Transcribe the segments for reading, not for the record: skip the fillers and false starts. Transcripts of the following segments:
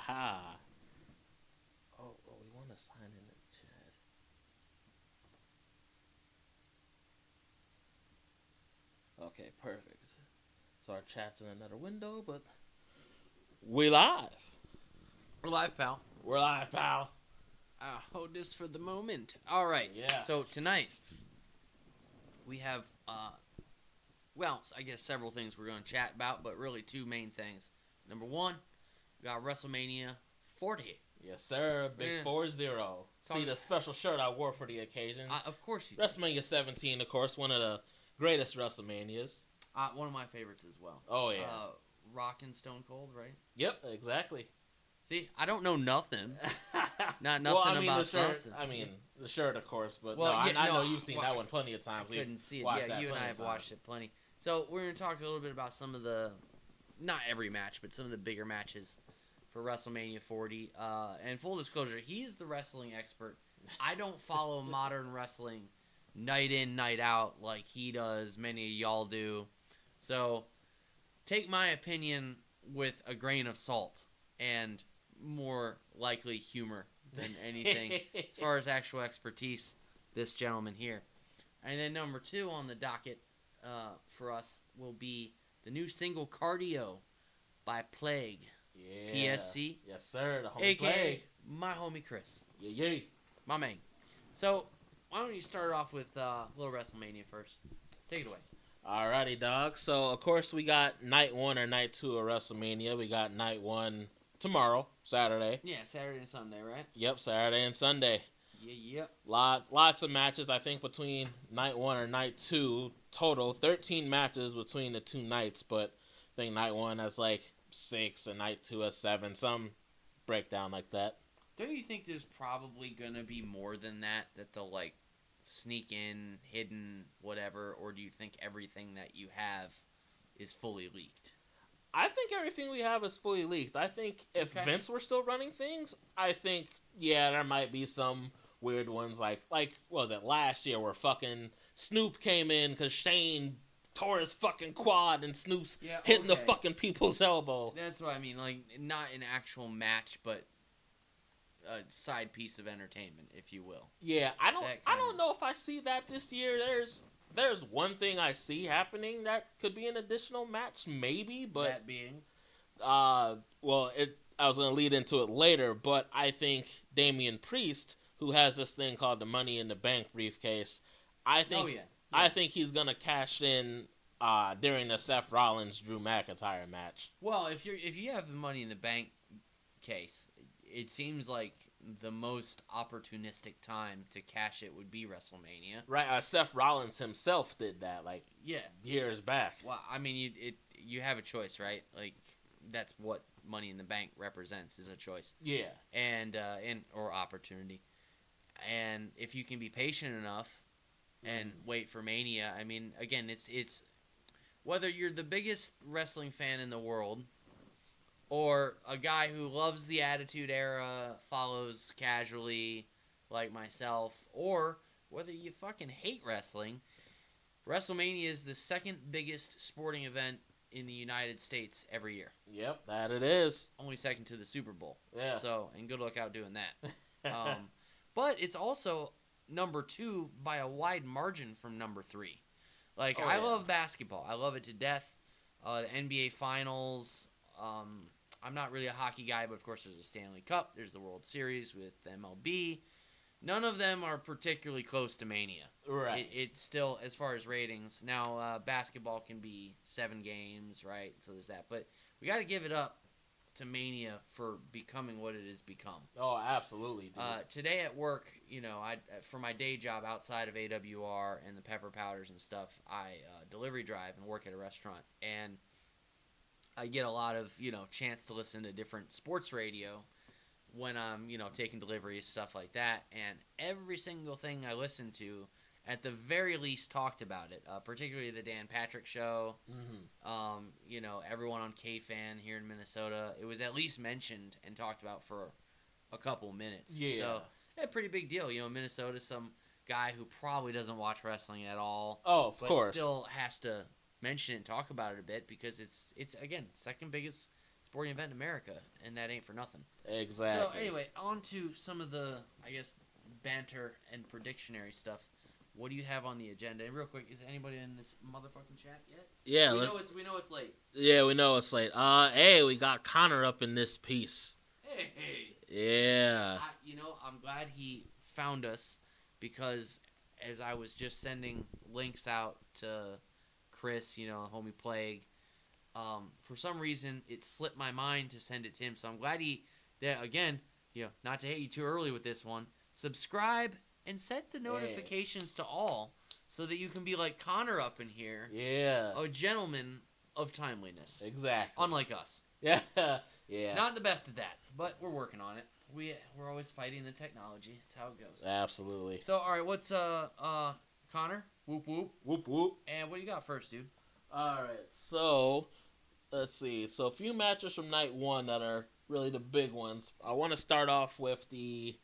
Haha. Oh, we want to sign in the chat. Okay, perfect. So our chat's in another window, but we live. We're live, pal. We're live, pal. Hold this for the moment. All right. Yeah. So tonight we have, I guess several things we're going to chat about, but really two main things. Number one, we got WrestleMania 40. Yes, sir. Big 4-0. See the special shirt I wore for the occasion. Of course you did. WrestleMania 17, of course, one of the greatest WrestleManias. One of my favorites as well. Oh, yeah. Rock and Stone Cold, right? Yep, exactly. See, I don't know nothing. Nothing the about shirt, something. the shirt, of course, but I know you've seen that one plenty of times. I couldn't see it. Yeah, you and I have watched it plenty. So we're going to talk a little bit about some of the, not every match, but some of the bigger matches for WrestleMania 40. And full disclosure, he's the wrestling expert. I don't follow modern wrestling night in, night out like he does, many of y'all do. So take my opinion with a grain of salt and more likely humor than anything as far as actual expertise, this gentleman here. And then number two on the docket for us will be the new single Cardio by Plague. Yeah. TSC. Yes, sir. The homie AKA Plague. my homie Chris. Yeah. My man. So why don't you start off with a little WrestleMania first? Take it away. Alrighty, dog. So, of course, we got night one or night two of WrestleMania. We got night one tomorrow, Saturday. Yeah, Saturday and Sunday, right? Yep, Saturday and Sunday. Yeah. Lots of matches, I think, between night one or night two. Total, 13 matches between the two nights, but I think night one has like 6 and night two has 7. Some breakdown like that. Don't you think there's probably going to be more than that they'll, like, sneak in, hidden, whatever, or do you think everything that you have is fully leaked? I think everything we have is fully leaked. I think if Vince were still running things, I think, yeah, there might be some weird ones like what was it, last year where fucking Snoop came in because Shane tore his fucking quad and Snoop's hitting the fucking people's elbow. That's what I mean, like, not an actual match, but a side piece of entertainment, if you will. Yeah, I don't know if I see that this year. There's one thing I see happening that could be an additional match, maybe, but that being, I was gonna lead into it later, but I think Damian Priest, who has this thing called the Money in the Bank briefcase, I think he's gonna cash in during the Seth Rollins Drew McIntyre match. Well, if you have the Money in the Bank case, it seems like the most opportunistic time to cash it would be WrestleMania. Right, Seth Rollins himself did that, years back. Well, I mean, you have a choice, right? Like, that's what Money in the Bank represents, is a choice. Yeah. And or opportunity. And if you can be patient enough and wait for Mania, I mean, again, it's whether you're the biggest wrestling fan in the world, or a guy who loves the Attitude Era, follows casually like myself, or whether you fucking hate wrestling, WrestleMania is the second biggest sporting event in the United States every year. Yep, that it is. Only second to the Super Bowl. Yeah. So, and good luck out doing that. But it's also number 2 by a wide margin from number 3. Like, I love basketball. I love it to death. The NBA Finals. I'm not really a hockey guy, but of course there's a Stanley Cup. There's the World Series with MLB. None of them are particularly close to Mania. Right. It's still, as far as ratings. Now, basketball can be 7 games, right? So there's that. But we got to give it up to Mania for becoming what it has become. Oh, absolutely, dude. Today at work, for my day job outside of AWR and the pepper powders and stuff, I delivery drive and work at a restaurant. And I get a lot of, chance to listen to different sports radio when I'm, taking deliveries, stuff like that. And every single thing I listen to, at the very least, talked about it. Particularly the Dan Patrick Show. Mm-hmm. Everyone on K-Fan here in Minnesota. It was at least mentioned and talked about for a couple minutes. Yeah. So, pretty big deal. Minnesota, some guy who probably doesn't watch wrestling at all. Oh, of course. But still has to mention it and talk about it a bit because it's again, second biggest sporting event in America, and that ain't for nothing. Exactly. So anyway, on to some of the, I guess, banter and predictionary stuff. What do you have on the agenda? And real quick, is anybody in this motherfucking chat yet? Yeah, we know it's late. Yeah, we know it's late. Hey, we got Connor up in this piece. Hey. Yeah. I'm glad he found us, because as I was just sending links out to Chris, homie Plague, for some reason it slipped my mind to send it to him. So I'm glad again, not to hit you too early with this one, subscribe and set the notifications to all so that you can be like Connor up in here. Yeah. A gentleman of timeliness. Exactly. Unlike us. Yeah. Yeah. Not the best at that, but we're working on it. We're always fighting the technology. That's how it goes. Absolutely. So, all right, what's Connor? Whoop whoop. Whoop whoop. And what do you got first, dude? All right. So, let's see. So, a few matches from night one that are really the big ones. I want to start off with the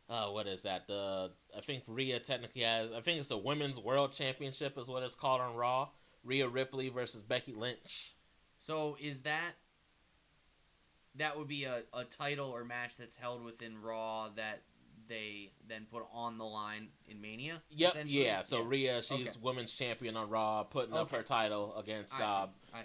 what is that? I think Rhea technically has. I think it's the Women's World Championship is what it's called on Raw. Rhea Ripley versus Becky Lynch. So, is that would be a title or match that's held within Raw that they then put on the line in Mania? Yep, yeah. So Rhea, she's women's champion on Raw, putting up her title against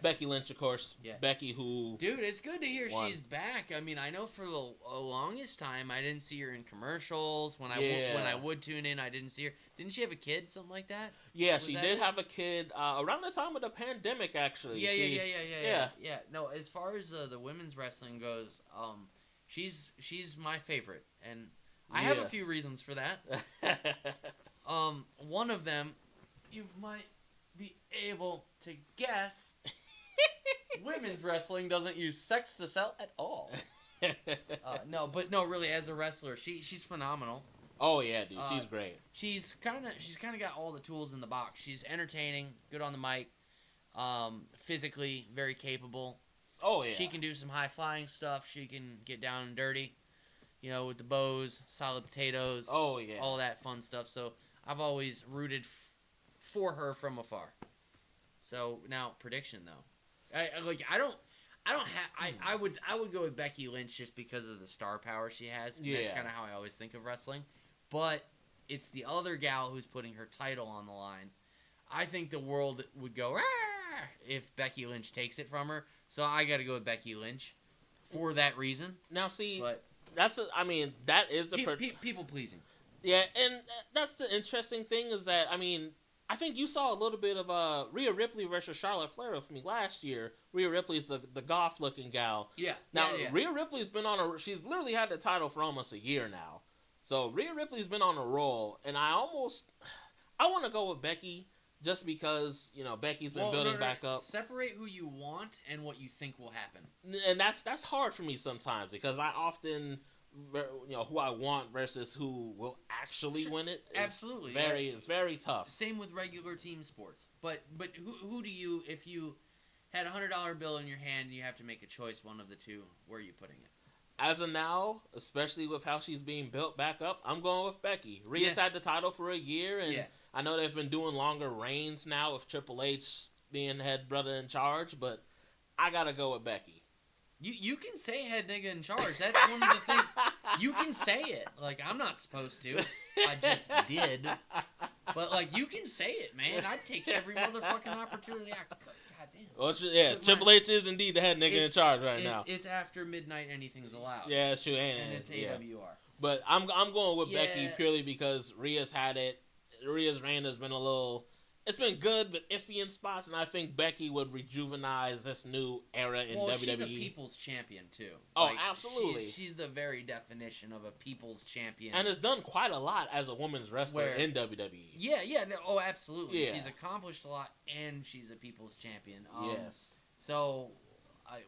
Becky Lynch, of course. Yeah. Becky, who... Dude, it's good to hear she's back. I mean, I know for the longest time I didn't see her in commercials. When I would tune in, I didn't see her. Didn't she have a kid, something like that? Yeah, she did have a kid around the time of the pandemic, actually. Yeah. No, as far as the women's wrestling goes, she's my favorite, and I have a few reasons for that. One of them, you might be able to guess. Women's wrestling doesn't use sex to sell at all. No, really, as a wrestler, she's phenomenal. Oh yeah, dude, she's great. She's kind of got all the tools in the box. She's entertaining, good on the mic, physically very capable. Oh yeah, she can do some high flying stuff. She can get down and dirty, with the bows, solid potatoes. Oh yeah, all that fun stuff. So I've always rooted for her from afar. So now prediction though, I would go with Becky Lynch just because of the star power she has. And that's kind of how I always think of wrestling. But it's the other gal who's putting her title on the line. I think the world would go if Becky Lynch takes it from her. So I got to go with Becky Lynch for that reason. Now see, that is the people pleasing. Yeah, and that's the interesting thing is that I think you saw a little bit of Rhea Ripley versus Charlotte Flair with me last year. Rhea Ripley's the goth looking gal. Yeah. Now Rhea Ripley's been she's literally had the title for almost a year now. So Rhea Ripley's been on a roll, and I want to go with Becky just because Becky's been building back up. Separate who you want and what you think will happen. And that's hard for me sometimes because I often who I want versus who will actually win it. Absolutely, it's very tough. Same with regular team sports. But who do you, if you had $100 bill in your hand and you have to make a choice, one of the two, where are you putting it? As of now, especially with how she's being built back up, I'm going with Becky. Rhea's had the title for a year, and I know they've been doing longer reigns now with Triple H being head brother in charge, but I gotta go with Becky. You can say head nigga in charge. That's one of the things. You can say it. Like, I'm not supposed to. I just did. But, you can say it, man. I'd take every motherfucking opportunity I could. Goddamn. Well, Triple H is indeed the head nigga in charge now. It's after midnight, anything's allowed. Yeah, it's true. And it's AWR. But I'm going with Becky purely because Rhea's had it. Rhea's reign has been it's been good, but iffy in spots, and I think Becky would rejuvenize this new era in WWE. She's a people's champion, too. Oh, absolutely. She's the very definition of a people's champion. And has done quite a lot as a women's wrestler in WWE. Yeah. No, absolutely. Yeah. She's accomplished a lot, and she's a people's champion. Yes. So,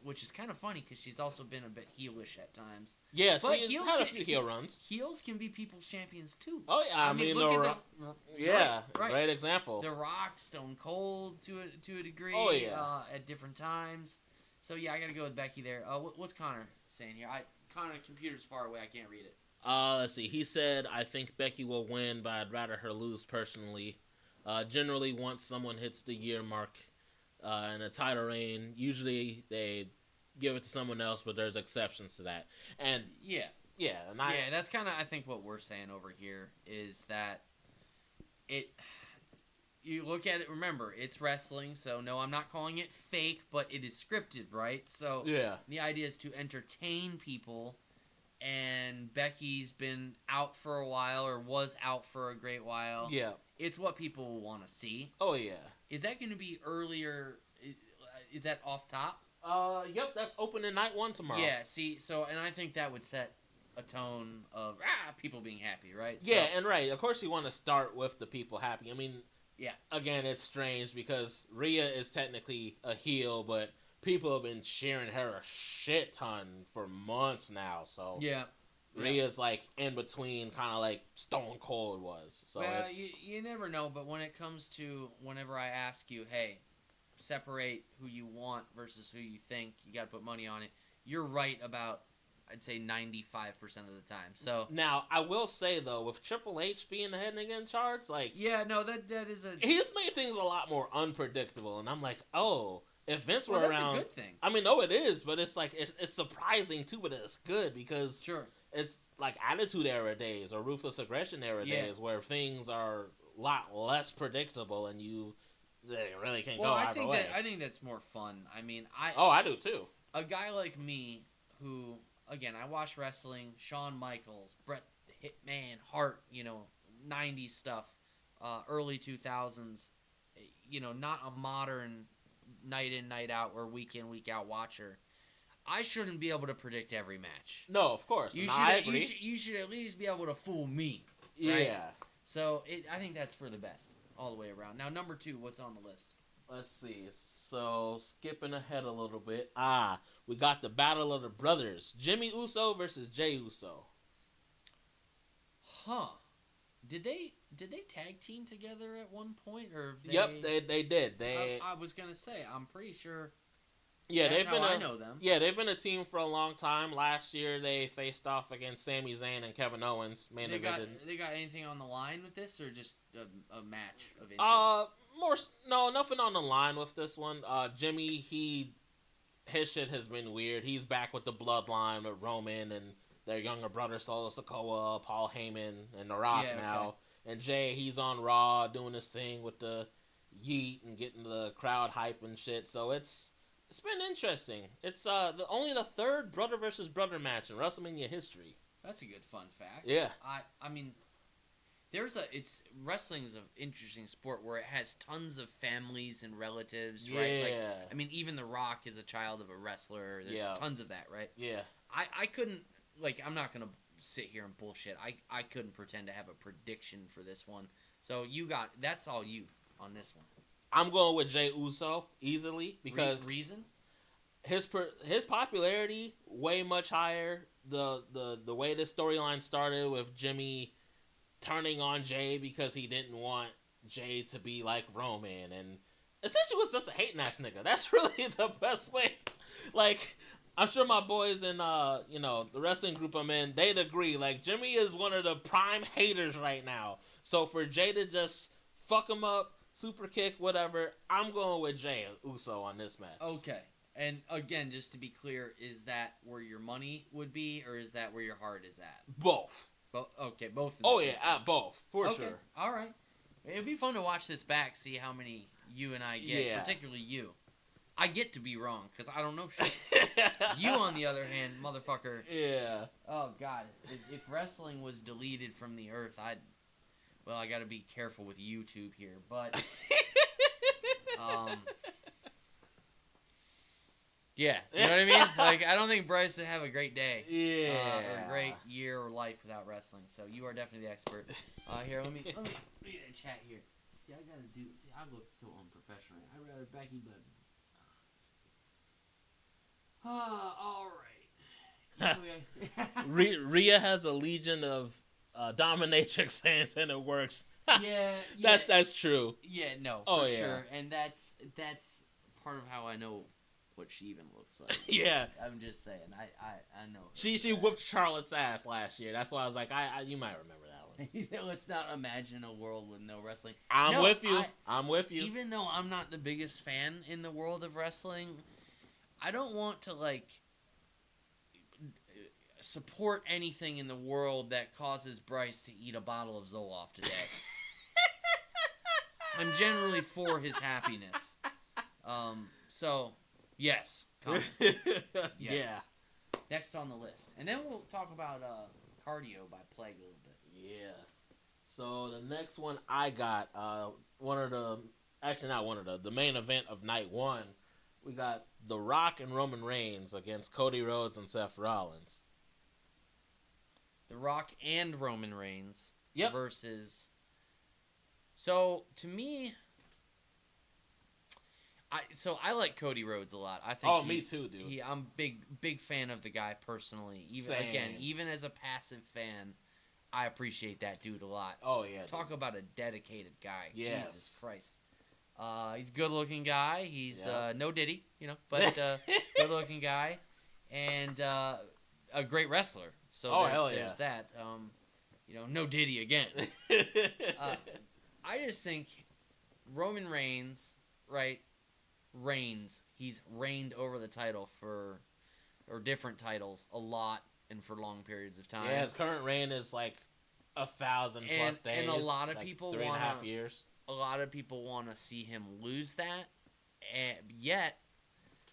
which is kind of funny, because she's also been a bit heelish at times. Yeah, she's had a few heel runs. Heels can be people's champions, too. Oh, yeah. I mean look at great example. The Rock, Stone Cold, to a degree. Oh, yeah. At different times. So, yeah, I got to go with Becky there. What's Connor saying here? Connor, the computer's far away. I can't read it. Let's see. He said, I think Becky will win, but I'd rather her lose personally. Generally, once someone hits the year mark in a title reign, usually they give it to someone else, but there's exceptions to that. And yeah, and that's kind of I think what we're saying over here is that it. You look at it. Remember, it's wrestling, so no, I'm not calling it fake, but it is scripted, right? So the idea is to entertain people. And Becky's been out for a while, or was out for a great while. Yeah. It's what people will want to see. Oh, yeah. Is that going to be earlier? Is that off top? Yep, that's opening night 1 tomorrow. Yeah, see, and I think that would set a tone of people being happy, right? Yeah, and right. Of course you want to start with the people happy. I mean, yeah. Again, it's strange because Rhea is technically a heel, but people have been cheering her a shit ton for months now, so yeah, Rhea's like in between, kind of like Stone Cold was. So well, you never know, but when it comes to whenever I ask you, hey, separate who you want versus who you think, you got to put money on it. You're right about, I'd say 95% of the time. So now I will say though, with Triple H being the head nigga in charge, like that is he's made things a lot more unpredictable, and I'm like, oh. If Vince were that's around, a good thing. I mean, no, it is, but it's like it's surprising too, but it's good because it's like Attitude Era days or Ruthless Aggression Era days where things are a lot less predictable and they really can go either way. I think that's more fun. I mean, I do too. A guy like me who, again, I watch wrestling, Shawn Michaels, Bret the Hitman Hart, 90s stuff, early 2000s, not a modern night in, night out, or week in, week out watcher. I shouldn't be able to predict every match. No, of course. You should at least be able to fool me. Right? Yeah. So I think that's for the best all the way around. Now, number 2, what's on the list? Let's see. So, skipping ahead a little bit. We got the Battle of the Brothers. Jimmy Uso versus Jey Uso. Huh. Did they tag team together at one point, or Yep, they did. I was gonna say, I'm pretty sure. Yeah, I know them. Yeah, they've been a team for a long time. Last year they faced off against Sami Zayn and Kevin Owens. They got anything on the line with this, or just a match of interest? Nothing on the line with this one. Jimmy, his shit has been weird. He's back with the Bloodline with Roman and their younger brother Solo Sikoa, Paul Heyman, and The Rock now. And Jay, he's on Raw doing this thing with the yeet and getting the crowd hype and shit. So it's been interesting. It's only the 3rd brother versus brother match in WrestleMania history. That's a good fun fact. Yeah. I mean, wrestling's an interesting sport where it has tons of families and relatives, right? Like, I mean, even The Rock is a child of a wrestler. There's tons of that, right? Yeah. I couldn't, I'm not going to sit here and bullshit. I couldn't pretend to have a prediction for this one. So that's all you on this one. I'm going with Jey Uso easily because reason his popularity way much higher. The way this storyline started with Jimmy turning on Jay because he didn't want Jay to be like Roman, and essentially was just a hating ass nigga. That's really the best way. Like, I'm sure my boys in the wrestling group I'm in, they'd agree. Like, Jimmy is one of the prime haters right now. So for Jay to just fuck him up, super kick, whatever, I'm going with Jey Uso on this match. Okay. And again, just to be clear, is that where your money would be, or is that where your heart is at? Both. Okay, both. Both, for sure. All right. It'd be fun to watch this back, see how many you and I get, particularly you. I get to be wrong, because I don't know shit. You, on the other hand, motherfucker. Yeah. Oh, God. If wrestling was deleted from the earth, I got to be careful with YouTube here, but... yeah, you know what I mean? Like, I don't think Bryce would have a great day. Yeah. Or a great year or life without wrestling, so you are definitely the expert. Here, let me get a chat here. See, I look so unprofessional. I'd rather Becky, but... all right. Rhea has a legion of dominatrix hands, and it works. Yeah. That's true. Yeah, no, for sure. And that's part of how I know what she even looks like. Yeah. I'm just saying. I know. She whooped Charlotte's ass last year. That's why I was like, you might remember that one. Let's not imagine a world with no wrestling. I'm with you. Even though I'm not the biggest fan in the world of wrestling, I don't want to support anything in the world that causes Bryce to eat a bottle of Zoloft today. I'm generally for his happiness. So, yes. Comment. Yes. Yeah. Next on the list. And then we'll talk about Cardio by Plague a little bit. Yeah. So the next one I got, the main event of night one, we got The Rock and Roman Reigns against Cody Rhodes and Seth Rollins. The Rock and Roman Reigns versus... So, to me... I like Cody Rhodes a lot. I think me too, dude. I'm big fan of the guy personally. Even as a passive fan, I appreciate that dude a lot. Oh yeah. Talk about a dedicated guy. Yes. Jesus Christ. He's a good looking guy. He's no Diddy, but good looking guy and a great wrestler. So there's that. No Diddy again. I just think Roman Reigns, right? He's reigned over the title or different titles a lot and for long periods of time. Yeah, his current reign is like 1,000 plus days. And a lot of people 3.5 years. A lot of people want to see him lose that. And yet,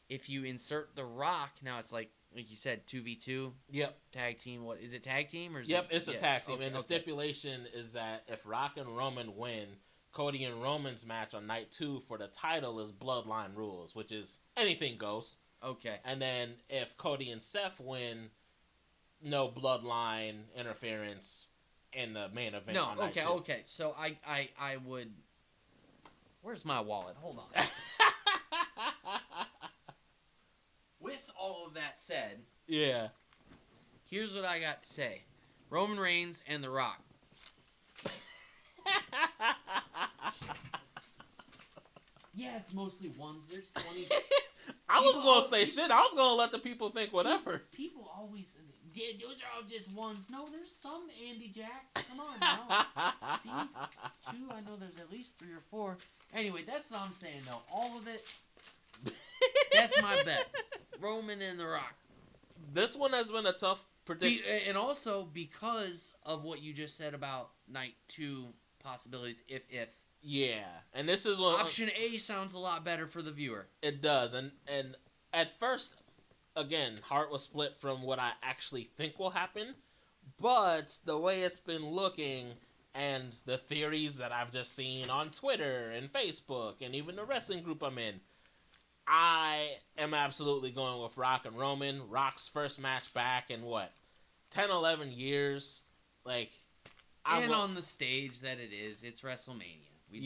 if you insert The Rock, now it's like you said, 2v2. Yep. Tag team. What is it? Tag team or is it's a tag team, and the stipulation is that if Rock and Roman win, Cody and Roman's match on night 2 for the title is Bloodline Rules, which is anything goes. Okay. And then if Cody and Seth win, no Bloodline interference in the main event on night 2. Okay. So I would... Where's my wallet? Hold on. With all of that said... Yeah. Here's what I got to say. Roman Reigns and The Rock. Yeah, it's mostly ones. There's 20. I was going to say shit. I was going to let the people think whatever. People always... Yeah, those are all just ones. No, there's some Andy Jacks. Come on now. See? 2, I know there's at least 3 or 4. Anyway, that's what I'm saying, though. All of it, that's my bet. Roman and The Rock. This one has been a tough prediction. And also because of what you just said about night 2 possibilities, if. Yeah, and this is one... Option A sounds a lot better for the viewer. It does, and at first... Again, heart was split from what I actually think will happen, but the way it's been looking and the theories that I've just seen on Twitter and Facebook and even the wrestling group I'm in, I am absolutely going with Rock and Roman. Rock's first match back in 10, 11 years? On the stage that it's WrestleMania. We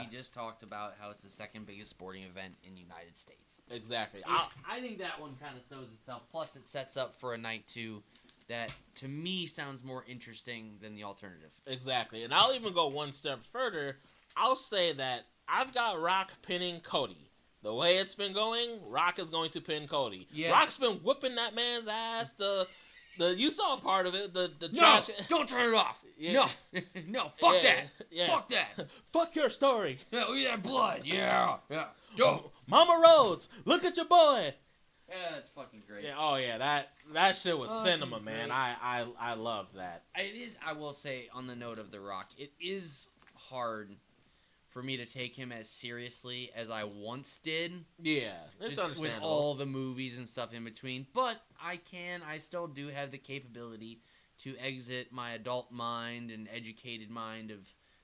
just talked about how it's the second biggest sporting event in the United States. Exactly. I think that one kind of shows itself. Plus, it sets up for a night 2 that, to me, sounds more interesting than the alternative. Exactly. And I'll even go one step further. I'll say that I've got Rock pinning Cody. The way it's been going, Rock is going to pin Cody. Yeah. Rock's been whooping that man's ass. You saw part of it. The trash. No, don't turn it off. Yeah. No, fuck that. Yeah. Fuck that. Fuck your story. Yeah, look at that blood. Yeah. Don't. Mama Rhodes, look at your boy. Yeah, that's fucking great. Yeah. Oh yeah, that shit was cinema, man. I love that. It is. I will say, on the note of The Rock, it is hard for me to take him as seriously as I once did. Yeah, it's understandable. With all the movies and stuff in between. But I still do have the capability to exit my adult mind and educated mind of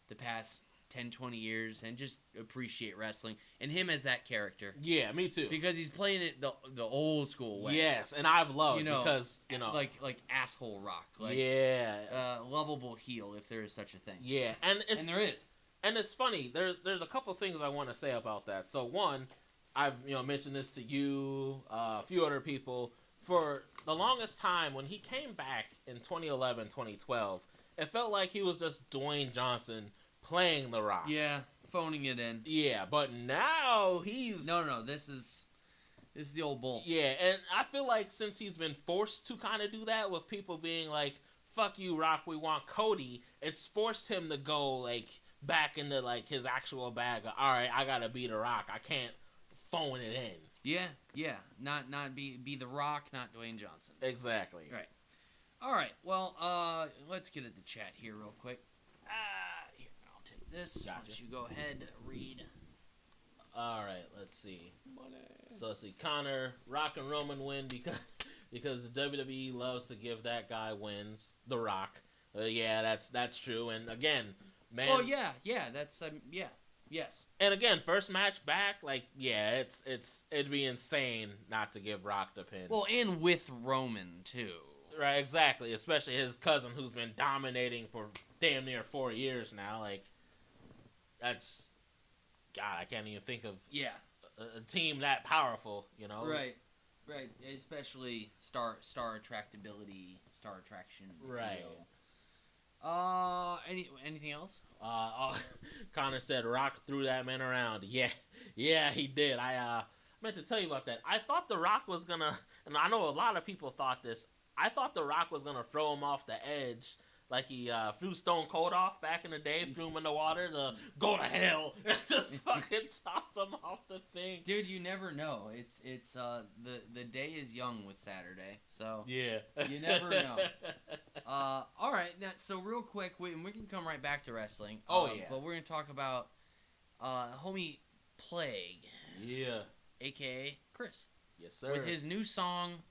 the past 10, 20 years and just appreciate wrestling. And him as that character. Yeah, me too. Because he's playing it the old school way. Yes, and I've loved because, Like asshole Rock. Lovable heel, if there is such a thing. Yeah, and there is. And it's funny. There's a couple things I want to say about that. So one, I've mentioned this to you, a few other people. For the longest time, when he came back in 2011, 2012, it felt like he was just Dwayne Johnson playing The Rock. Yeah, phoning it in. Yeah, but now he's... No, this is the old bull. Yeah, and I feel like since he's been forced to kind of do that with people being like, fuck you, Rock, we want Cody, it's forced him to go, back into his actual bag of, all right, I gotta be The Rock. I can't phone it in. Yeah. Not be The Rock, not Dwayne Johnson. Exactly. Right. All right. Well, let's get at the chat here real quick. Here, I'll take this. Gotcha. Why don't you go ahead, read. All right, let's see. So let's see. Connor, Rock and Roman win because the WWE loves to give that guy wins. The Rock. Yeah, that's true. And again, man. Oh yeah, that's yes. And again, first match back, like it'd be insane not to give Rock the pin. Well, and with Roman too. Right, exactly. Especially his cousin, who's been dominating for damn near 4 years now. Like, that's God. I can't even think of a team that powerful. You know. Right. Especially star attractability, star attraction. Right. Anything else? Connor said Rock threw that man around. Yeah, he did. I meant to tell you about that. I thought The Rock was gonna, and I know a lot of people thought this. I thought The Rock was gonna throw him off the edge, like he threw Stone Cold off back in the day, threw him in the water to go to hell, and just fucking tossed him off the thing. Dude, you never know. It's the day is young with Saturday, so yeah, you never know. All right, so real quick, we can come right back to wrestling. Yeah, but we're gonna talk about homie Plague. Yeah, aka Chris. Yes, sir. With his new song,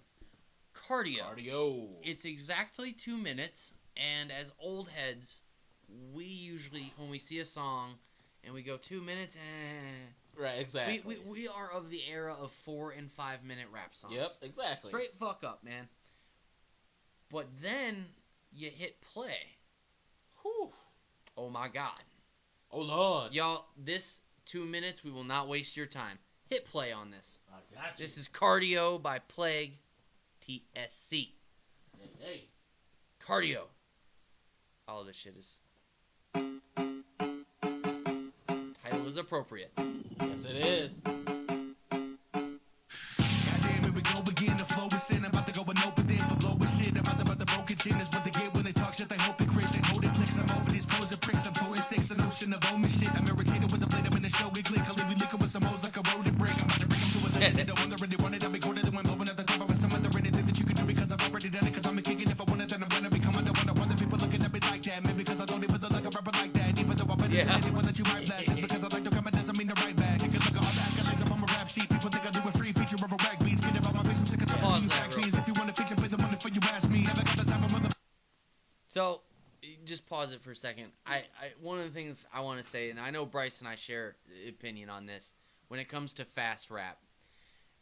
Cardio. It's exactly 2 minutes. And as old heads, we usually, when we see a song and we go 2 minutes, right, exactly. We are of the era of 4 and 5 minute rap songs. Yep, exactly. Straight fuck up, man. But then you hit play. Whew. Oh my God. Oh Lord. Y'all, this 2 minutes, we will not waste your time. Hit play on this. I got you. This is Cardio by Plague TSC. Hey. Cardio. All of this shit is... Title is appropriate. Yes, it is. Goddamn, here we go again. The flow is in. I'm about to go and open then for blowing shit. I'm about the broken chin is what they get when they talk shit. They hope it Chris and hold it clicks. I'm over these pose of pricks. I'm throwing sticks, an ocean of omen shit. I'm irritated with the blade. I'm in the show. Get click. I'll leave you leaking with some hoes like a rodent break. I'm about to bring them to a limit. They don't want to really want it. I'll be colder than when blowing at the top. I was some other anything that you can do because I've already done it. Because I'm a kicking. If I want it, then I'm gonna become under one. Other people looking at me like that. Maybe because I don't even look like a rapper like that. Even though I'm better than anyone that you might blast. Just because I like to come, it doesn't mean the right back. Take a look at all the accolades up on my rap sheet. People think I do a free feature of a rag beats. Get about my face. I'm sick of talking to you back fiends. If you want to feature, pay the money for you ask me. Never got the time for mother. So, just pause it for a second. I one of the things I want to say, and I know Bryce and I share opinion on this, when it comes to fast rap,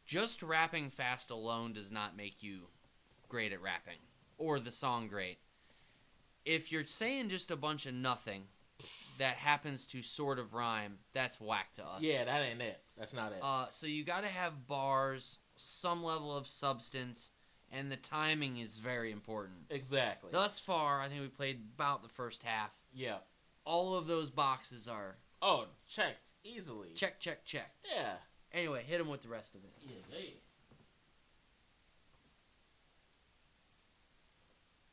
just rapping fast alone does not make you great at rapping, or the song great. If you're saying just a bunch of nothing that happens to sort of rhyme, that's whack to us. Yeah, that ain't it. That's not it. So you got to have bars, some level of substance, and the timing is very important. Exactly. Thus far, I think we played about the first half. Yeah. All of those boxes are... Oh, checked easily. Checked. Yeah. Anyway, hit him with the rest of it. Yeah.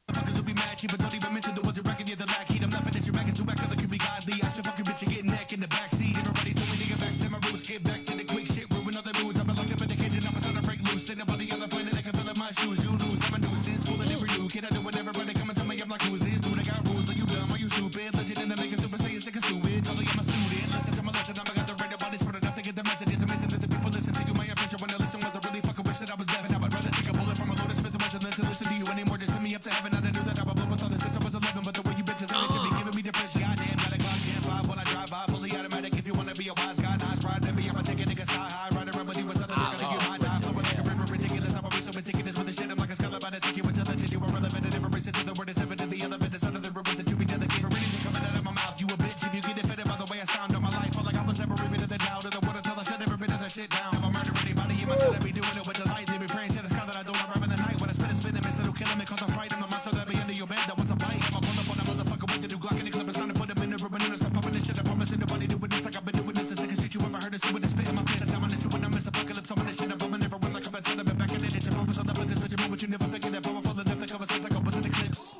Motherfuckers will be mad, cheap, but don't even mention the ones you reckon you're the lack heat. I'm laughing at your back and too back to the be godly. I should fucking bitch and get neck in the backseat. Everybody told me to get back to my roots, get back to the quick shit, ruin other moods. I've been locked up in the kitchen, I'm starting to break loose. Ain't nobody on the planet that can fill up my shoes. You lose, I'm a nuisance, cool and every new kid. I do whatever, but they come and tell me I'm like, who's this? Dude, I got rules, are you dumb? Are you stupid? Legend in the making, super saiyan, sick and stupid. Totally, I'm a student. Listen to my lesson, I'm got the right about this, but enough to get the message. It's amazing that the people listen to you. My impression when they listen was a really fucking wish that I was deaf. And I would rather take a bullet from a loaded Smith and Wesson than to listen to you anymore. Just send me up to heaven, I knew that I would blow with all this since I was 11. But the way you bitches and they should be giving me depression. Goddamn, got a Glock 10-5 when I drive by, fully automatic. If you wanna be a wise guy, nice ride, let me. I'ma take a nigga sky high, ride around with you with other niggas. Think you might die, flowing like a river, ridiculous. I'm always so meticulous with the shit. I'm like a scholar about to take you into legend. You are relevant and never race to the word is evident. The element is under the ruins that you be dedicated for anything coming out of my mouth. You a bitch if you get offended by the way I sound on my life. All like I was ever bit of the doubt of the water till I shut every bit of that shit down. If I murder anybody, you must have be doing it with delight. They be praying to the sky that I don't arrive in the night. When I spit and spin, miss it'll kill him. It cause I'm fright. I'm the monster that be under your bed that wants a bite. I'ma pull up on a motherfucker with the new Glock and the clip. It's time to put him in the rubber and stop popping this shit. I promise nobody doing this like I've been doing this. The sickest shit you ever heard is with the spit in my face. I'm on the shoe when I miss apocalypse. I'm on this shit. I'm bumming everyone like I'm a ton of it back in the ditch. I'm over something with this bitch. I'm what you never figured that powerful enough to cover sense like opens in the clips.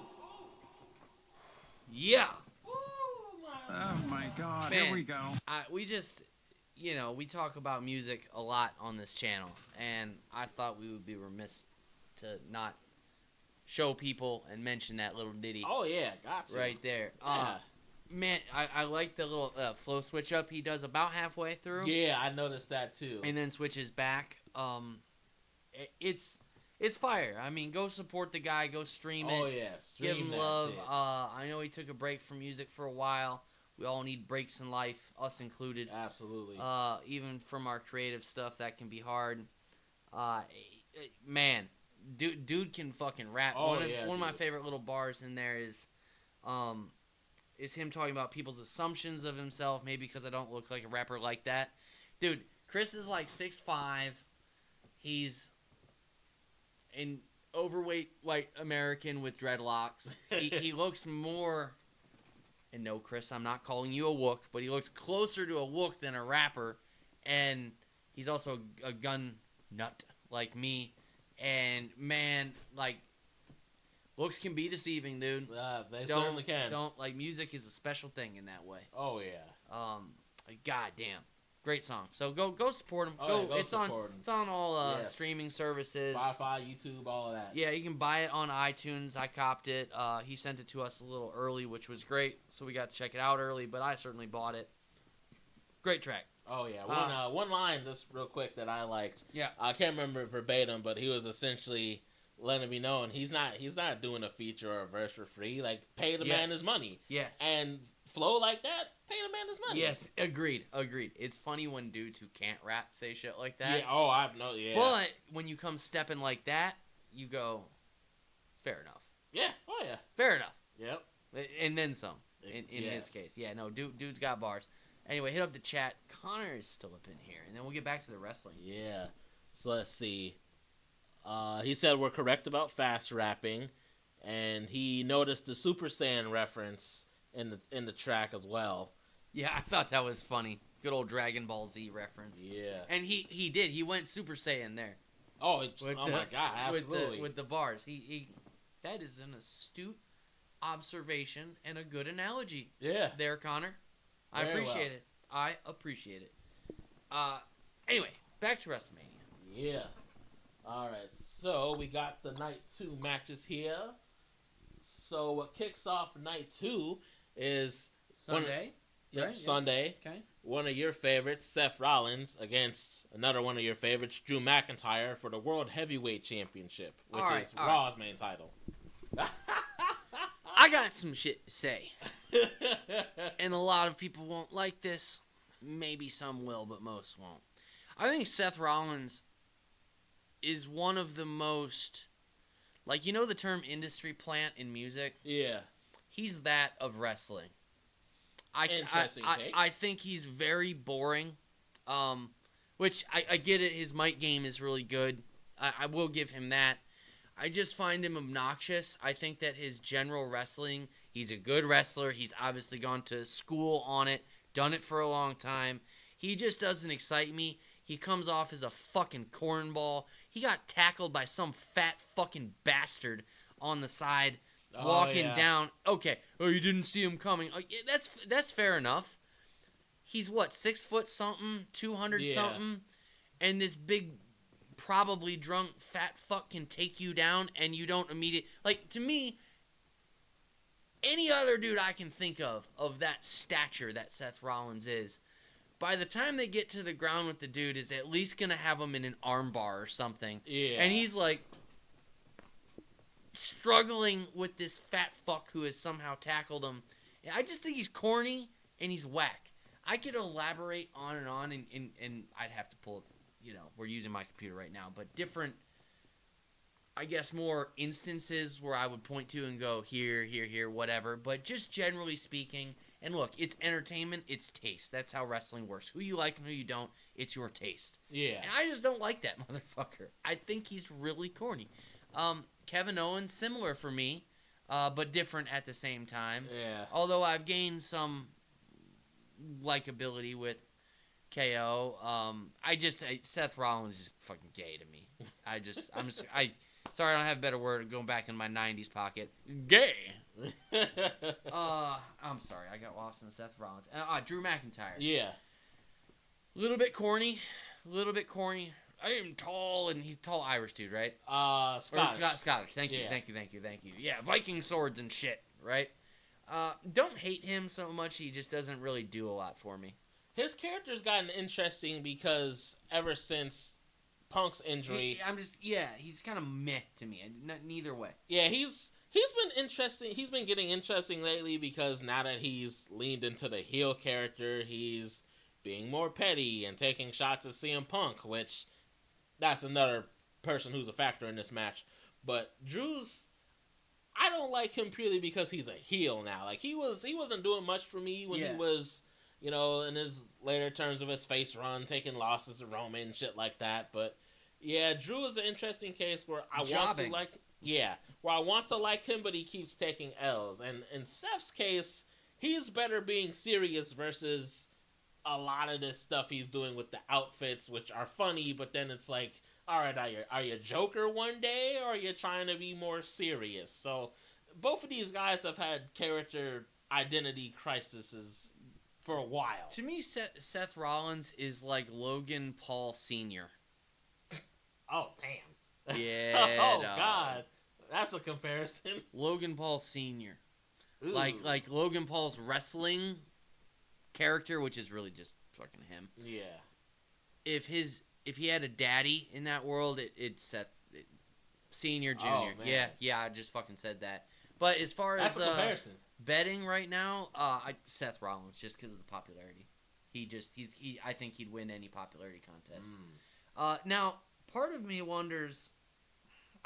Yeah. Oh my God, Man, here we go. We just, we talk about music a lot on this channel, and I thought we would be remiss to not show people and mention that little ditty. Oh yeah, gotcha. Right there. Yeah. Man, I like the little flow switch up he does about halfway through. Yeah, I noticed that too. And then switches back. It's fire. I mean, go support the guy. Go stream it. Oh yeah, give him that love. shit. I know he took a break from music for a while. We all need breaks in life, us included. Absolutely. Even from our creative stuff, that can be hard. Man, dude can fucking rap. Oh, One yeah, of my dude. favorite little bars in there is him talking about people's assumptions of himself, maybe because I don't look like a rapper like that. Dude, Chris is like 6'5". He's an overweight white American with dreadlocks. He looks more... And no, Chris, I'm not calling you a wook, but he looks closer to a wook than a rapper. And he's also a gun nut like me. And, man, like... Looks can be deceiving, dude. They certainly can. Music is a special thing in that way. Oh yeah. Goddamn, great song. So go support him. Oh, yeah, go it's support him. It's on all Yes. streaming services. Spotify, YouTube, all of that. Yeah, you can buy it on iTunes. I copped it. He sent it to us a little early, which was great. So we got to check it out early. But I certainly bought it. Great track. Oh yeah. One line just real quick that I liked. Yeah. I can't remember it verbatim, but he was essentially letting me know, and he's not doing a feature or a verse for free. Like, pay the man his money. Yeah. And flow like that, pay the man his money. Yes, agreed. It's funny when dudes who can't rap say shit like that. Yeah. Yeah. But when you come stepping like that, you go, fair enough. Yeah. Oh yeah. Fair enough. Yep. And then some. In his case, yeah. No, dude's got bars. Anyway, hit up the chat. Connor is still up in here, and then we'll get back to the wrestling. Yeah. So let's see. He said we're correct about fast rapping, and he noticed the Super Saiyan reference in the track as well. Yeah, I thought that was funny. Good old Dragon Ball Z reference. Yeah. And he did. He went Super Saiyan there. Oh, my God, absolutely. With the bars. He that is an astute observation and a good analogy. Yeah. There, Connor. I Very appreciate well. it. I appreciate it. Anyway, back to WrestleMania. Yeah. All right, so we got the Night 2 matches here. So what kicks off Night 2 is... Sunday? Right? Sunday. Okay. One of your favorites, Seth Rollins, against another one of your favorites, Drew McIntyre, for the World Heavyweight Championship, which is Raw's main title. I got some shit to say. And a lot of people won't like this. Maybe some will, but most won't. I think Seth Rollins is one of the most, like, you know the term industry plant in music? Yeah. He's that of wrestling. Interesting take. I think he's very boring, which I get it. His mic game is really good. I will give him that. I just find him obnoxious. I think that his general wrestling, he's a good wrestler. He's obviously gone to school on it, done it for a long time. He just doesn't excite me. He comes off as a fucking cornball. He got tackled by some fat fucking bastard on the side walking down. Okay. Oh, you didn't see him coming. Oh, yeah, that's fair enough. He's what, 6 foot something, 200 something, and this big, probably drunk fat fuck can take you down, and you don't immediately, like, to me, any other dude I can think of that stature that Seth Rollins is, by the time they get to the ground with the dude, is at least going to have him in an armbar or something. Yeah. And he's like struggling with this fat fuck who has somehow tackled him. And I just think he's corny and he's whack. I could elaborate on, and I'd have to pull, we're using my computer right now, but different, I guess, more instances where I would point to and go, here, whatever. But just generally speaking, and look, it's entertainment, it's taste. That's how wrestling works. Who you like and who you don't, it's your taste. Yeah. And I just don't like that motherfucker. I think he's really corny. Kevin Owens, similar for me, but different at the same time. Yeah. Although I've gained some likability with KO. Seth Rollins is fucking gay to me. Sorry, I don't have a better word going back in my 90s pocket. Gay. I'm sorry, I got lost in Seth Rollins. Drew McIntyre. Yeah. A little bit corny. I am tall, and he's tall Irish dude, right? Scottish. Scottish. Thank you. Yeah, Viking swords and shit, right? Don't hate him so much. He just doesn't really do a lot for me. His character's gotten interesting because ever since Punk's injury, he's kind of meh to me. Neither way. Yeah, he's been interesting. He's been getting interesting lately because now that he's leaned into the heel character, he's being more petty and taking shots at CM Punk, which that's another person who's a factor in this match. But Drew's, I don't like him purely because he's a heel now. Like he wasn't doing much for me when he was, in his later terms of his face run, taking losses to Roman and shit like that. But yeah, Drew is an interesting case where I want to like him, but he keeps taking L's. And in Seth's case, he's better being serious versus a lot of this stuff he's doing with the outfits, which are funny, but then it's like, all right, are you Joker one day, or are you trying to be more serious? So both of these guys have had character identity crises for a while. To me, Seth Rollins is like Logan Paul Sr. Oh, damn. Yeah. Oh, God. That's a comparison. Logan Paul Sr. Ooh. Like Logan Paul's wrestling character, which is really just fucking him. Yeah. If he had a daddy in that world, it's Seth Senior, Junior. Oh, man. Yeah, I just fucking said that. But as far That's as a comparison. Betting right now, Seth Rollins, just because of the popularity. I think he'd win any popularity contest. Now, part of me wonders,